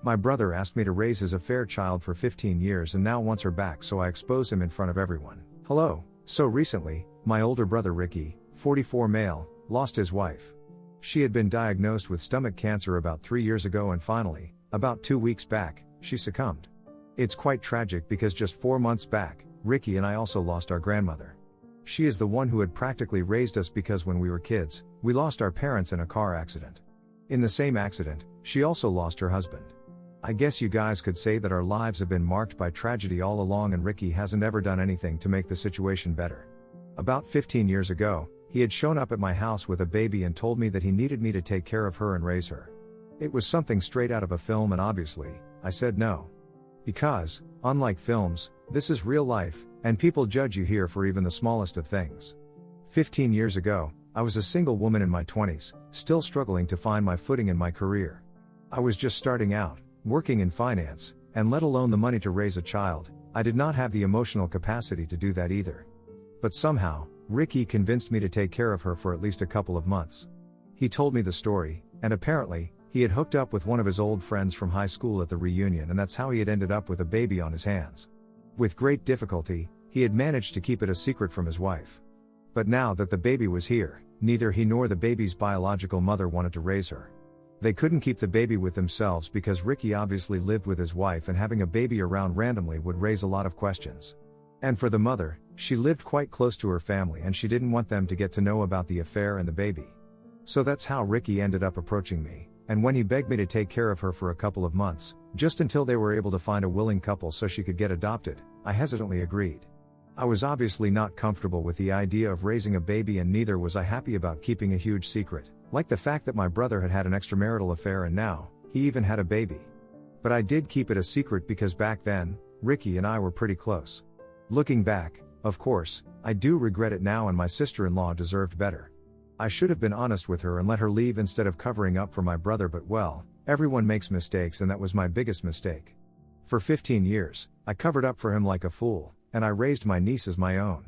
My brother asked me to raise his affair child for 15 years and now wants her back, so I expose him in front of everyone. Hello. So recently, my older brother Ricky, 44 male, lost his wife. She had been diagnosed with stomach cancer about 3 years ago and finally, about 2 weeks back, she succumbed. It's quite tragic because just 4 months back, Ricky and I also lost our grandmother. She is the one who had practically raised us because when we were kids, we lost our parents in a car accident. In the same accident, she also lost her husband. I guess you guys could say that our lives have been marked by tragedy all along, and Ricky hasn't ever done anything to make the situation better. About 15 years ago, he had shown up at my house with a baby and told me that he needed me to take care of her and raise her. It was something straight out of a film, and obviously, I said no. Because, unlike films, this is real life, and people judge you here for even the smallest of things. 15 years ago, I was a single woman in my 20s, still struggling to find my footing in my career. I was just starting out, working in finance, and let alone the money to raise a child. I did not have the emotional capacity to do that either. But somehow, Ricky convinced me to take care of her for at least a couple of months. He told me the story, and apparently, he had hooked up with one of his old friends from high school at the reunion, and that's how he had ended up with a baby on his hands. With great difficulty, he had managed to keep it a secret from his wife. But now that the baby was here, neither he nor the baby's biological mother wanted to raise her. They couldn't keep the baby with themselves because Ricky obviously lived with his wife, and having a baby around randomly would raise a lot of questions. And for the mother, she lived quite close to her family and she didn't want them to get to know about the affair and the baby. So that's how Ricky ended up approaching me, and when he begged me to take care of her for a couple of months, just until they were able to find a willing couple so she could get adopted, I hesitantly agreed. I was obviously not comfortable with the idea of raising a baby, and neither was I happy about keeping a huge secret, like the fact that my brother had had an extramarital affair and now, he even had a baby. But I did keep it a secret because back then, Ricky and I were pretty close. Looking back, of course, I do regret it now, and my sister-in-law deserved better. I should have been honest with her and let her leave instead of covering up for my brother, but well, everyone makes mistakes, and that was my biggest mistake. For 15 years, I covered up for him like a fool, and I raised my niece as my own.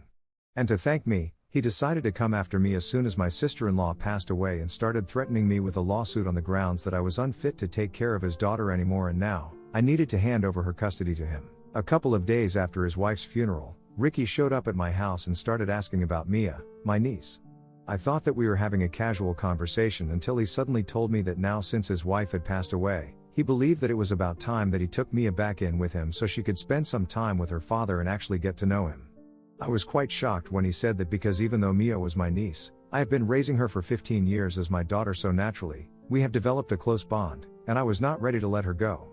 And to thank me, he decided to come after me as soon as my sister-in-law passed away and started threatening me with a lawsuit on the grounds that I was unfit to take care of his daughter anymore, and now, I needed to hand over her custody to him. A couple of days after his wife's funeral, Ricky showed up at my house and started asking about Mia, my niece. I thought that we were having a casual conversation until he suddenly told me that now, since his wife had passed away, he believed that it was about time that he took Mia back in with him so she could spend some time with her father and actually get to know him. I was quite shocked when he said that because even though Mia was my niece, I have been raising her for 15 years as my daughter, so naturally, we have developed a close bond, and I was not ready to let her go.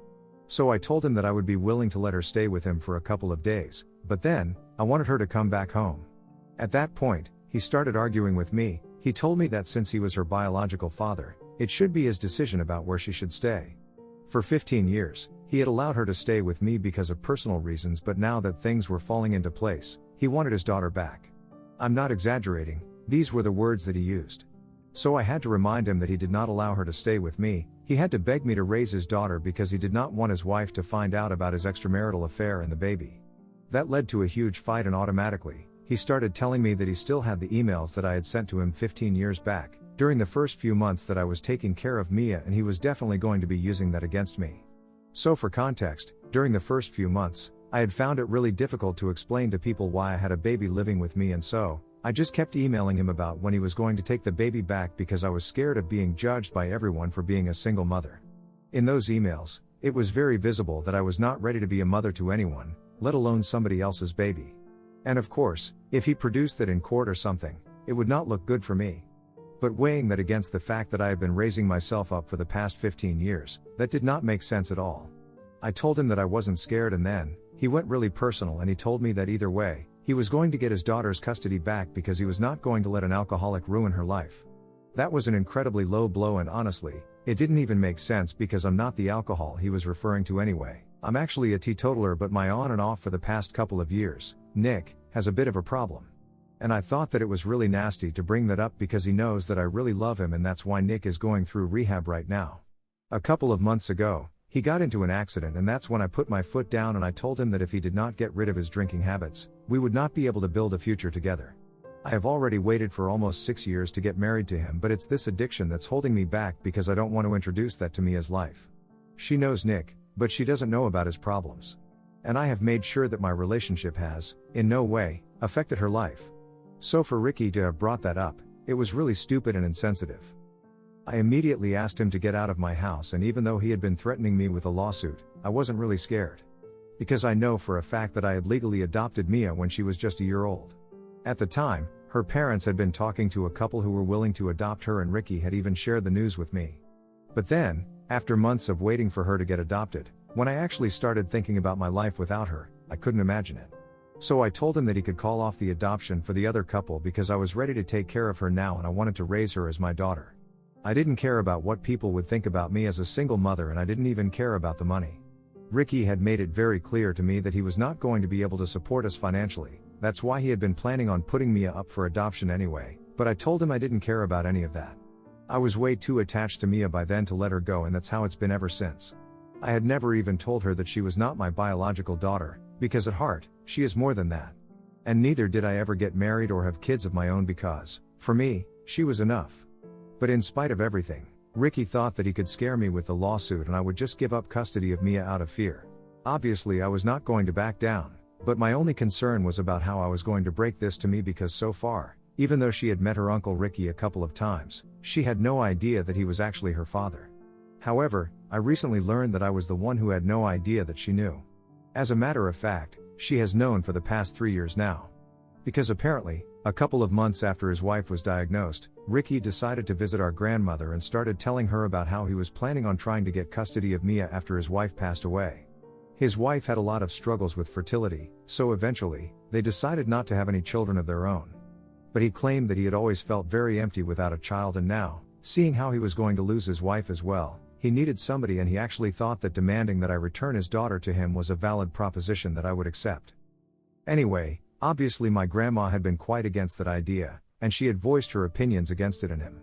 So I told him that I would be willing to let her stay with him for a couple of days, but then, I wanted her to come back home. At that point, he started arguing with me. He told me that since he was her biological father, it should be his decision about where she should stay. For 15 years, he had allowed her to stay with me because of personal reasons, but now that things were falling into place, he wanted his daughter back. I'm not exaggerating, these were the words that he used. So I had to remind him that he did not allow her to stay with me. He had to beg me to raise his daughter because he did not want his wife to find out about his extramarital affair and the baby. That led to a huge fight, and automatically, he started telling me that he still had the emails that I had sent to him 15 years back, during the first few months that I was taking care of Mia, and he was definitely going to be using that against me. So for context, during the first few months, I had found it really difficult to explain to people why I had a baby living with me, and so, I just kept emailing him about when he was going to take the baby back because I was scared of being judged by everyone for being a single mother. In those emails, it was very visible that I was not ready to be a mother to anyone, let alone somebody else's baby. And of course, if he produced that in court or something, it would not look good for me. But weighing that against the fact that I have been raising myself up for the past 15 years, that did not make sense at all. I told him that I wasn't scared, and then, he went really personal and he told me that either way, he was going to get his daughter's custody back because he was not going to let an alcoholic ruin her life. That was an incredibly low blow, and honestly, it didn't even make sense because I'm not the alcohol he was referring to anyway. I'm actually a teetotaler, but my on and off for the past couple of years, Nick, has a bit of a problem. And I thought that it was really nasty to bring that up because he knows that I really love him, and that's why Nick is going through rehab right now. A couple of months ago, he got into an accident, and that's when I put my foot down and I told him that if he did not get rid of his drinking habits, we would not be able to build a future together. I have already waited for almost 6 years to get married to him, but it's this addiction that's holding me back because I don't want to introduce that to Mia's life. She knows Nick, but she doesn't know about his problems. And I have made sure that my relationship has, in no way, affected her life. So for Ricky to have brought that up, it was really stupid and insensitive. I immediately asked him to get out of my house, and even though he had been threatening me with a lawsuit, I wasn't really scared. Because I know for a fact that I had legally adopted Mia when she was just a year old. At the time, her parents had been talking to a couple who were willing to adopt her, and Ricky had even shared the news with me. But then, after months of waiting for her to get adopted, when I actually started thinking about my life without her, I couldn't imagine it. So I told him that he could call off the adoption for the other couple because I was ready to take care of her now and I wanted to raise her as my daughter. I didn't care about what people would think about me as a single mother, and I didn't even care about the money. Ricky had made it very clear to me that he was not going to be able to support us financially. That's why he had been planning on putting Mia up for adoption anyway, but I told him I didn't care about any of that. I was way too attached to Mia by then to let her go, and that's how it's been ever since. I had never even told her that she was not my biological daughter, because at heart, she is more than that. And neither did I ever get married or have kids of my own because, for me, she was enough. But in spite of everything, Ricky thought that he could scare me with the lawsuit and I would just give up custody of Mia out of fear. Obviously I was not going to back down, but my only concern was about how I was going to break this to me, because so far, even though she had met her uncle Ricky a couple of times, she had no idea that he was actually her father. However, I recently learned that I was the one who had no idea that she knew. As a matter of fact, she has known for the past 3 years now. Because apparently, a couple of months after his wife was diagnosed, Ricky decided to visit our grandmother and started telling her about how he was planning on trying to get custody of Mia after his wife passed away. His wife had a lot of struggles with fertility, so eventually, they decided not to have any children of their own. But he claimed that he had always felt very empty without a child, and now, seeing how he was going to lose his wife as well, he needed somebody, and he actually thought that demanding that I return his daughter to him was a valid proposition that I would accept. Anyway, obviously my grandma had been quite against that idea, and she had voiced her opinions against it in him.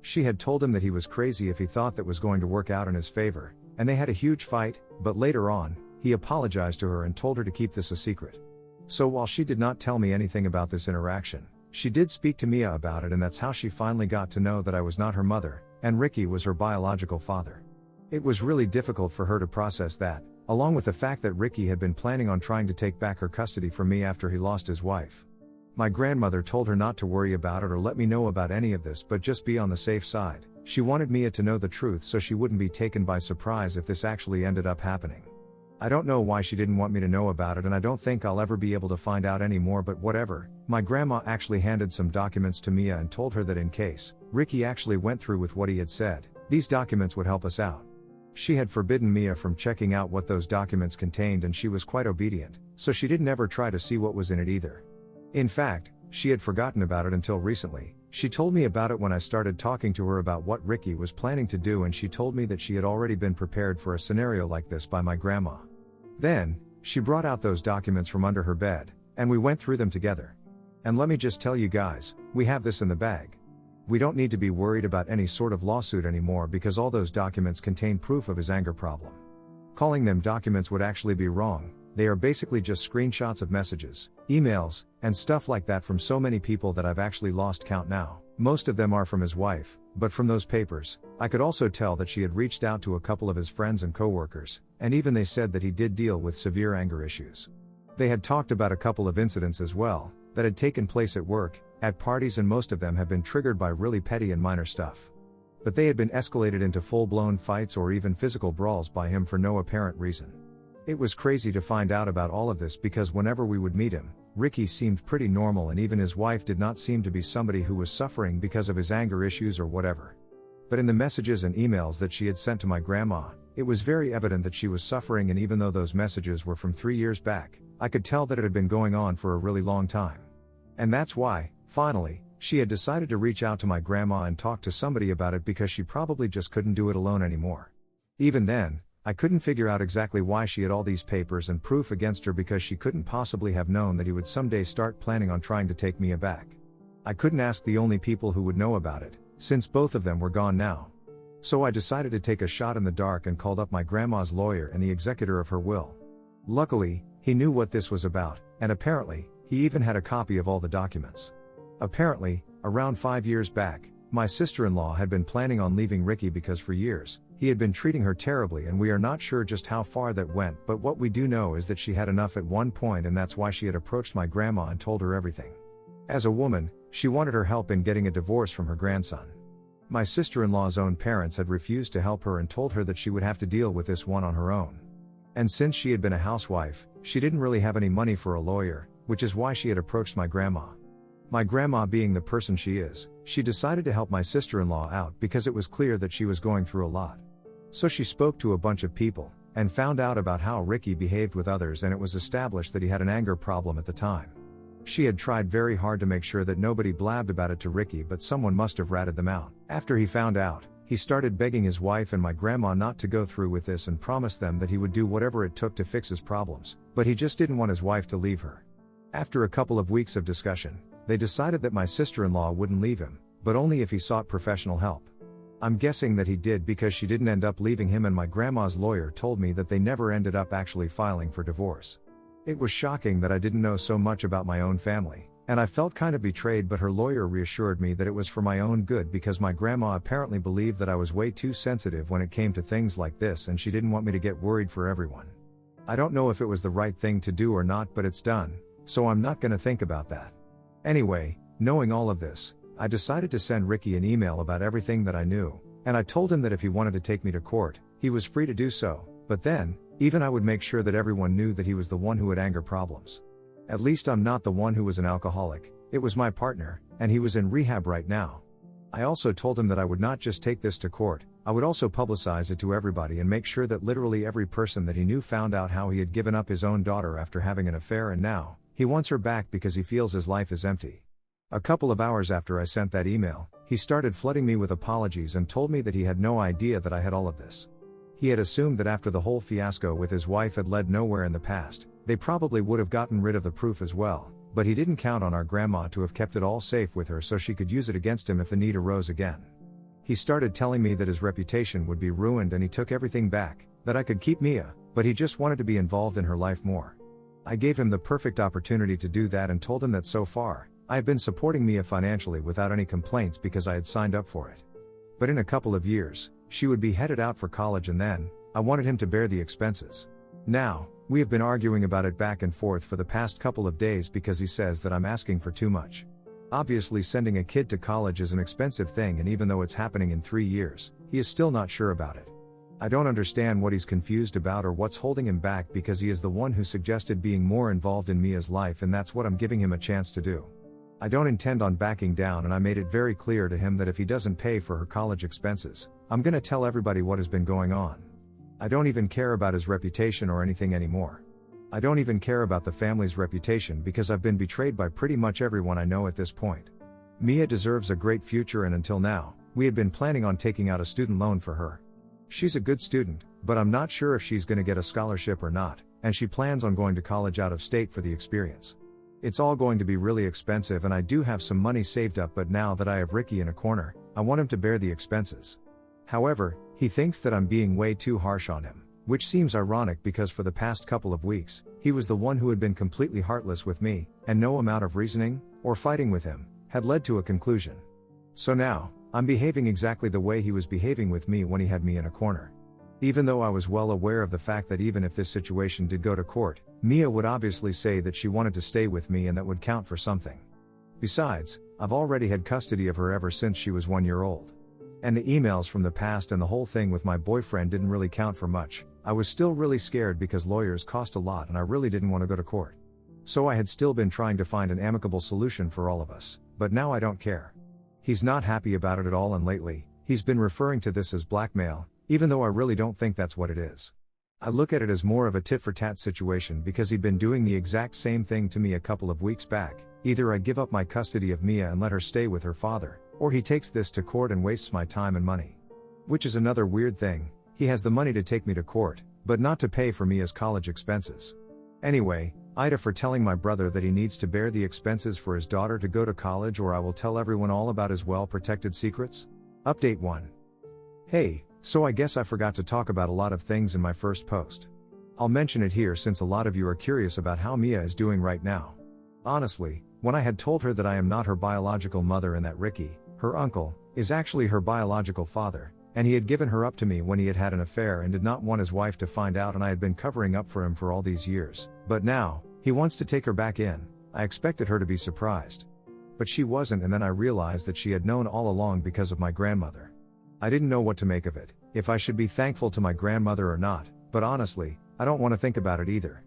She had told him that he was crazy if he thought that was going to work out in his favor, and they had a huge fight, but later on, he apologized to her and told her to keep this a secret. So while she did not tell me anything about this interaction, she did speak to Mia about it, and that's how she finally got to know that I was not her mother, and Ricky was her biological father. It was really difficult for her to process that, along with the fact that Ricky had been planning on trying to take back her custody from me after he lost his wife. My grandmother told her not to worry about it or let me know about any of this, but just be on the safe side. She wanted Mia to know the truth so she wouldn't be taken by surprise if this actually ended up happening. I don't know why she didn't want me to know about it, and I don't think I'll ever be able to find out anymore, but whatever. My grandma actually handed some documents to Mia and told her that in case Ricky actually went through with what he had said, these documents would help us out. She had forbidden Mia from checking out what those documents contained, and she was quite obedient, so she didn't ever try to see what was in it either. In fact, she had forgotten about it until recently. She told me about it when I started talking to her about what Ricky was planning to do, and she told me that she had already been prepared for a scenario like this by my grandma. Then, she brought out those documents from under her bed, and we went through them together. And let me just tell you guys, we have this in the bag. We don't need to be worried about any sort of lawsuit anymore because all those documents contain proof of his anger problem. Calling them documents would actually be wrong. They are basically just screenshots of messages, emails, and stuff like that from so many people that I've actually lost count now. Most of them are from his wife, but from those papers, I could also tell that she had reached out to a couple of his friends and coworkers, and even they said that he did deal with severe anger issues. They had talked about a couple of incidents as well, that had taken place at work, at parties, and most of them have been triggered by really petty and minor stuff. But they had been escalated into full-blown fights or even physical brawls by him for no apparent reason. It was crazy to find out about all of this because whenever we would meet him, Ricky seemed pretty normal, and even his wife did not seem to be somebody who was suffering because of his anger issues or whatever. But in the messages and emails that she had sent to my grandma, it was very evident that she was suffering, and even though those messages were from 3 years back, I could tell that it had been going on for a really long time. And that's why, finally, she had decided to reach out to my grandma and talk to somebody about it because she probably just couldn't do it alone anymore. Even then, I couldn't figure out exactly why she had all these papers and proof against her, because she couldn't possibly have known that he would someday start planning on trying to take Mia back. I couldn't ask the only people who would know about it, since both of them were gone now. So I decided to take a shot in the dark and called up my grandma's lawyer and the executor of her will. Luckily, he knew what this was about, and apparently, he even had a copy of all the documents. Apparently, around 5 years back, my sister-in-law had been planning on leaving Ricky because for years, He had been treating her terribly, and we are not sure just how far that went, but what we do know is that she had enough at one point, and that's why she had approached my grandma and told her everything. As a woman, she wanted her help in getting a divorce from her grandson. My sister-in-law's own parents had refused to help her and told her that she would have to deal with this one on her own. And since she had been a housewife, she didn't really have any money for a lawyer, which is why she had approached my grandma. My grandma, being the person she is, she decided to help my sister-in-law out because it was clear that she was going through a lot. So she spoke to a bunch of people, and found out about how Ricky behaved with others, and it was established that he had an anger problem at the time. She had tried very hard to make sure that nobody blabbed about it to Ricky, but someone must have ratted them out. After he found out, he started begging his wife and my grandma not to go through with this and promised them that he would do whatever it took to fix his problems, but he just didn't want his wife to leave her. After a couple of weeks of discussion, they decided that my sister-in-law wouldn't leave him, but only if he sought professional help. I'm guessing that he did because she didn't end up leaving him, and my grandma's lawyer told me that they never ended up actually filing for divorce. It was shocking that I didn't know so much about my own family, and I felt kind of betrayed, but her lawyer reassured me that it was for my own good because my grandma apparently believed that I was way too sensitive when it came to things like this, and she didn't want me to get worried for everyone. I don't know if it was the right thing to do or not, but it's done, so I'm not gonna think about that. Anyway, knowing all of this, I decided to send Ricky an email about everything that I knew, and I told him that if he wanted to take me to court, he was free to do so, but then, even I would make sure that everyone knew that he was the one who had anger problems. At least I'm not the one who was an alcoholic, it was my partner, and he was in rehab right now. I also told him that I would not just take this to court, I would also publicize it to everybody and make sure that literally every person that he knew found out how he had given up his own daughter after having an affair, and now, he wants her back because he feels his life is empty. A couple of hours after I sent that email, he started flooding me with apologies and told me that he had no idea that I had all of this. He had assumed that after the whole fiasco with his wife had led nowhere in the past, they probably would have gotten rid of the proof as well, but he didn't count on our grandma to have kept it all safe with her so she could use it against him if the need arose again. He started telling me that his reputation would be ruined and he took everything back, that I could keep Mia, but he just wanted to be involved in her life more. I gave him the perfect opportunity to do that and told him that so far, I have been supporting Mia financially without any complaints because I had signed up for it. But in a couple of years, she would be headed out for college, and then, I wanted him to bear the expenses. Now, we have been arguing about it back and forth for the past couple of days because he says that I'm asking for too much. Obviously, sending a kid to college is an expensive thing, and even though it's happening in 3 years, he is still not sure about it. I don't understand what he's confused about or what's holding him back because he is the one who suggested being more involved in Mia's life, and that's what I'm giving him a chance to do. I don't intend on backing down, and I made it very clear to him that if he doesn't pay for her college expenses, I'm gonna tell everybody what has been going on. I don't even care about his reputation or anything anymore. I don't even care about the family's reputation because I've been betrayed by pretty much everyone I know at this point. Mia deserves a great future, and until now, we had been planning on taking out a student loan for her. She's a good student, but I'm not sure if she's gonna get a scholarship or not, and she plans on going to college out of state for the experience. It's all going to be really expensive, and I do have some money saved up, but now that I have Ricky in a corner, I want him to bear the expenses. However, he thinks that I'm being way too harsh on him, which seems ironic because for the past couple of weeks, he was the one who had been completely heartless with me, and no amount of reasoning, or fighting with him, had led to a conclusion. So now, I'm behaving exactly the way he was behaving with me when he had me in a corner. Even though I was well aware of the fact that even if this situation did go to court, Mia would obviously say that she wanted to stay with me, and that would count for something. Besides, I've already had custody of her ever since she was 1 year old. And the emails from the past and the whole thing with my boyfriend didn't really count for much. I was still really scared because lawyers cost a lot and I really didn't want to go to court. So I had still been trying to find an amicable solution for all of us, but now I don't care. He's not happy about it at all, and lately, he's been referring to this as blackmail, even though I really don't think that's what it is. I look at it as more of a tit-for-tat situation because he'd been doing the exact same thing to me a couple of weeks back. Either I give up my custody of Mia and let her stay with her father, or he takes this to court and wastes my time and money. Which is another weird thing, he has the money to take me to court, but not to pay for Mia's college expenses. Anyway, Ida for telling my brother that he needs to bear the expenses for his daughter to go to college, or I will tell everyone all about his well-protected secrets. Update 1. Hey, so I guess I forgot to talk about a lot of things in my first post. I'll mention it here since a lot of you are curious about how Mia is doing right now. Honestly, when I had told her that I am not her biological mother and that Ricky, her uncle, is actually her biological father, and he had given her up to me when he had had an affair and did not want his wife to find out, and I had been covering up for him for all these years. But now, he wants to take her back in. I expected her to be surprised. But she wasn't, and then I realized that she had known all along because of my grandmother. I didn't know what to make of it, if I should be thankful to my grandmother or not, but honestly, I don't want to think about it either.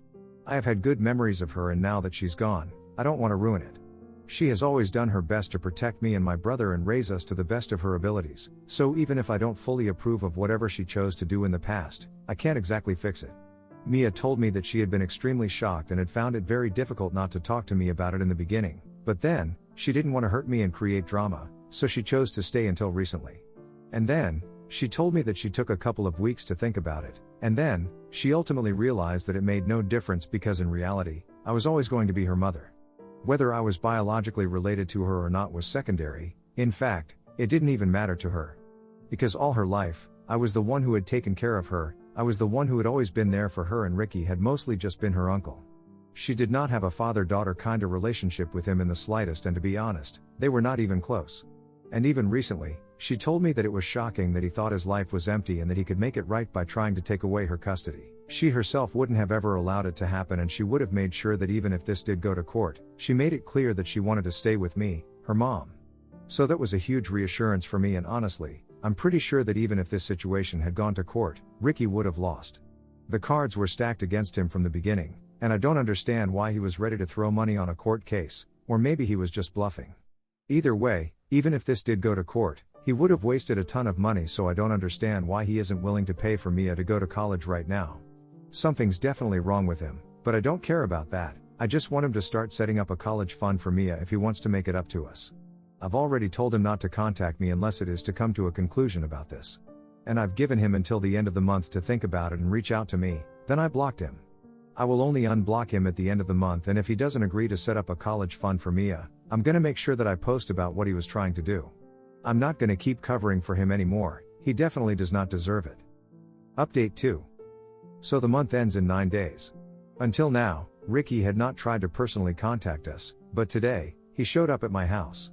I have had good memories of her, and now that she's gone, I don't want to ruin it. She has always done her best to protect me and my brother and raise us to the best of her abilities, so even if I don't fully approve of whatever she chose to do in the past, I can't exactly fix it. Mia told me that she had been extremely shocked and had found it very difficult not to talk to me about it in the beginning, but then, she didn't want to hurt me and create drama, so she chose to stay until recently. And then, she told me that she took a couple of weeks to think about it, and then, she ultimately realized that it made no difference because in reality, I was always going to be her mother. Whether I was biologically related to her or not was secondary. In fact, it didn't even matter to her. Because all her life, I was the one who had taken care of her, I was the one who had always been there for her, and Ricky had mostly just been her uncle. She did not have a father-daughter kind of relationship with him in the slightest, and to be honest, they were not even close. And even recently, she told me that it was shocking that he thought his life was empty and that he could make it right by trying to take away her custody. She herself wouldn't have ever allowed it to happen, and she would have made sure that even if this did go to court, she made it clear that she wanted to stay with me, her mom. So that was a huge reassurance for me, and honestly, I'm pretty sure that even if this situation had gone to court, Ricky would have lost. The cards were stacked against him from the beginning, and I don't understand why he was ready to throw money on a court case, or maybe he was just bluffing. Either way, even if this did go to court, he would have wasted a ton of money, so I don't understand why he isn't willing to pay for Mia to go to college right now. Something's definitely wrong with him, but I don't care about that. I just want him to start setting up a college fund for Mia if he wants to make it up to us. I've already told him not to contact me unless it is to come to a conclusion about this. And I've given him until the end of the month to think about it and reach out to me, then I blocked him. I will only unblock him at the end of the month, and if he doesn't agree to set up a college fund for Mia, I'm gonna make sure that I post about what he was trying to do. I'm not gonna keep covering for him anymore, he definitely does not deserve it. Update 2. So the month ends in 9 days. Until now, Ricky had not tried to personally contact us, but today, he showed up at my house.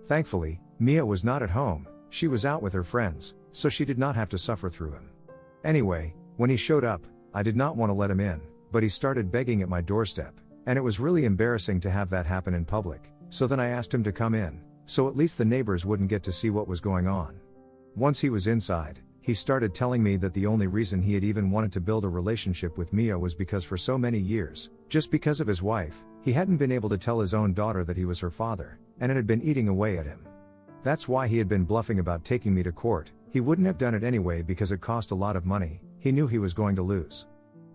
Thankfully, Mia was not at home, she was out with her friends, so she did not have to suffer through him. Anyway, when he showed up, I did not want to let him in, but he started begging at my doorstep, and it was really embarrassing to have that happen in public, so then I asked him to come in, so at least the neighbors wouldn't get to see what was going on. Once he was inside, he started telling me that the only reason he had even wanted to build a relationship with Mia was because for so many years, just because of his wife, he hadn't been able to tell his own daughter that he was her father, and it had been eating away at him. That's why he had been bluffing about taking me to court. He wouldn't have done it anyway because it cost a lot of money, he knew he was going to lose.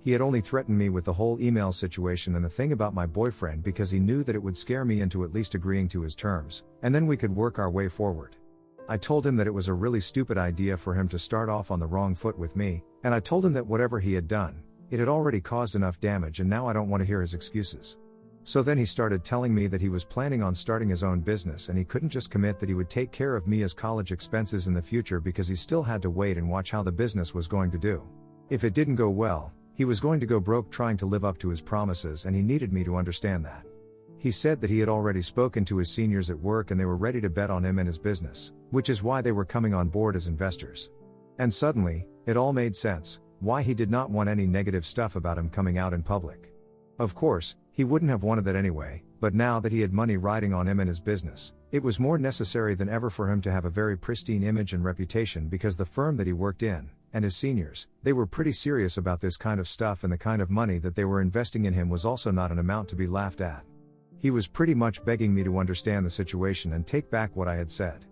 He had only threatened me with the whole email situation and the thing about my boyfriend because he knew that it would scare me into at least agreeing to his terms, and then we could work our way forward. I told him that it was a really stupid idea for him to start off on the wrong foot with me, and I told him that whatever he had done, it had already caused enough damage, and now I don't want to hear his excuses. So then he started telling me that he was planning on starting his own business and he couldn't just commit that he would take care of Mia's college expenses in the future because he still had to wait and watch how the business was going to do. If it didn't go well, he was going to go broke trying to live up to his promises, and he needed me to understand that. He said that he had already spoken to his seniors at work and they were ready to bet on him and his business, which is why they were coming on board as investors. And suddenly, it all made sense, why he did not want any negative stuff about him coming out in public. Of course, he wouldn't have wanted that anyway, but now that he had money riding on him and his business, it was more necessary than ever for him to have a very pristine image and reputation because the firm that he worked in, and his seniors, they were pretty serious about this kind of stuff, and the kind of money that they were investing in him was also not an amount to be laughed at. He was pretty much begging me to understand the situation and take back what I had said.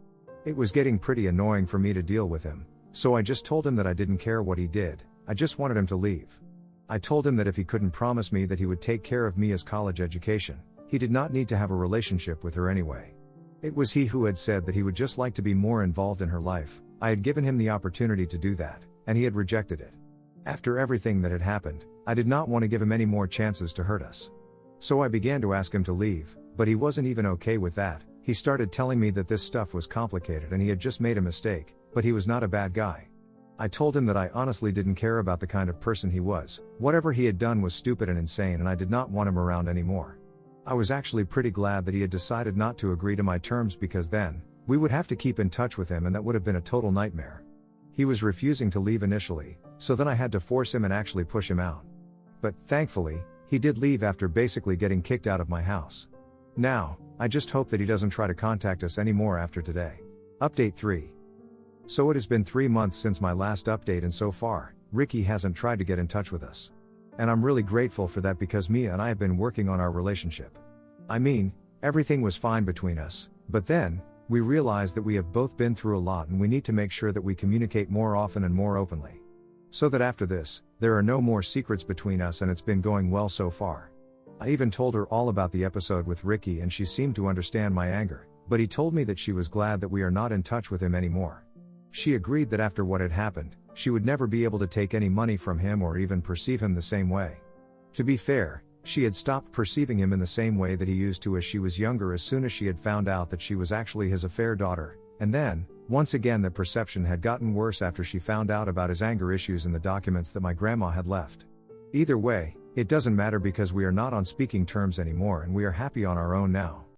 It was getting pretty annoying for me to deal with him, so I just told him that I didn't care what he did, I just wanted him to leave. I told him that if he couldn't promise me that he would take care of Mia's college education, he did not need to have a relationship with her anyway. It was he who had said that he would just like to be more involved in her life. I had given him the opportunity to do that, and he had rejected it. After everything that had happened, I did not want to give him any more chances to hurt us. So I began to ask him to leave, but he wasn't even okay with that. He started telling me that this stuff was complicated and he had just made a mistake, but he was not a bad guy. I told him that I honestly didn't care about the kind of person he was. Whatever he had done was stupid and insane, and I did not want him around anymore. I was actually pretty glad that he had decided not to agree to my terms, because then, we would have to keep in touch with him and that would have been a total nightmare. He was refusing to leave initially, so then I had to force him and actually push him out. But, thankfully, he did leave after basically getting kicked out of my house. Now, I just hope that he doesn't try to contact us anymore after today. Update 3. So it has been 3 months since my last update, and so far, Ricky hasn't tried to get in touch with us. And I'm really grateful for that, because Mia and I have been working on our relationship. I mean, everything was fine between us, but then, we realized that we have both been through a lot and we need to make sure that we communicate more often and more openly. So that after this, there are no more secrets between us, and it's been going well so far. I even told her all about the episode with Ricky and she seemed to understand my anger, but he told me that she was glad that we are not in touch with him anymore. She agreed that after what had happened, she would never be able to take any money from him or even perceive him the same way. To be fair, she had stopped perceiving him in the same way that he used to as she was younger, as soon as she had found out that she was actually his affair daughter, and then, once again, the perception had gotten worse after she found out about his anger issues in the documents that my grandma had left. Either way, it doesn't matter, because we are not on speaking terms anymore and we are happy on our own now.